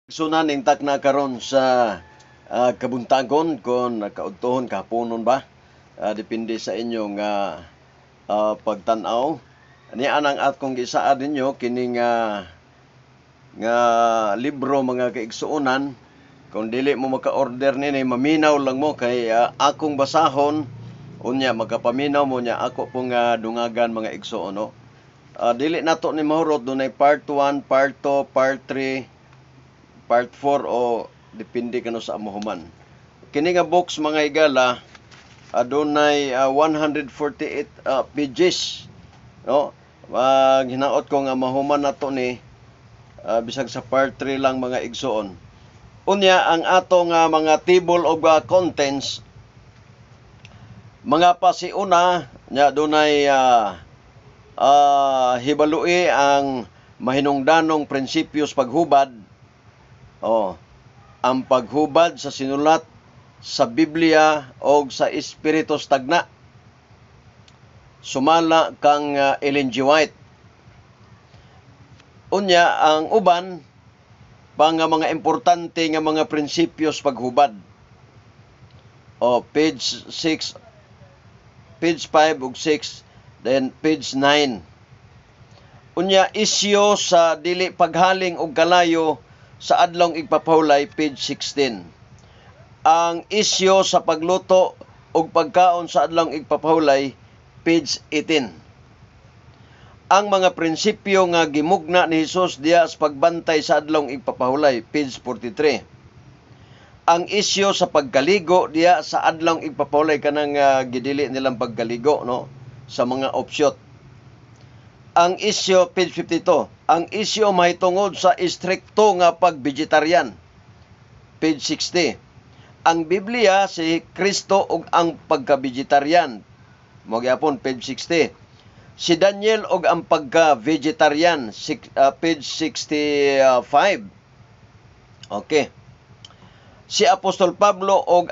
Sunan intak na karon sa kabuntagon kung nakaudtohon kahaponon ba, depende sa inyong pagtan-aw. Ani anang akong gisaad ninyo kini nga libro mga kaigsuonan. Kung dili mo maka-order nini, maminaw lang mo kay akong basahon unya magapaminaw mo nya ako pong dungagan mga igsuon, no. Dili nato ni mahurot dunay part 1, part 2, part 3, part 4 o depende kano sa amuhuman. Kini nga box mga higala adunay 148 pages, no. Hinaot ko nga mahuman nato ni bisag sa part 3 lang mga igsuon. Unya ang ato nga mga table of contents mga pasiuna nya dunay hibalui ang mahinungdanong prinsipyos paghubad. Ang paghubad sa sinulat sa Biblia o sa Espiritu Tagna. Sumala kang Ellen G. White. Unya, ang uban, mga importante nga mga prinsipyos paghubad. Page 6, page 5 ug 6, then page 9. Unya, isyo sa dili paghaling og kalayo sa adlong igpapahulay, page 16. Ang isyo sa pagluto og pagkaon sa adlong igpapahulay, page 18. Ang mga prinsipyo nga gimugna ni Hesus diya sa pagbantay sa adlong igpapahulay, page 43. Ang isyo sa pagkaligo diya sa adlong igpapahulay kanang gidili nilang pagkaligo, no, sa mga opsyot. Ang isyo, page 52, ang isyo mahitungod sa istrikto nga pag-vegetarian, page 60. Ang Biblia si Kristo ug ang pagka-vegetarian, mo gyapon page 60. Si Daniel ug ang pagka-vegetarian, page 65. Okay. Si Apostol Pablo ug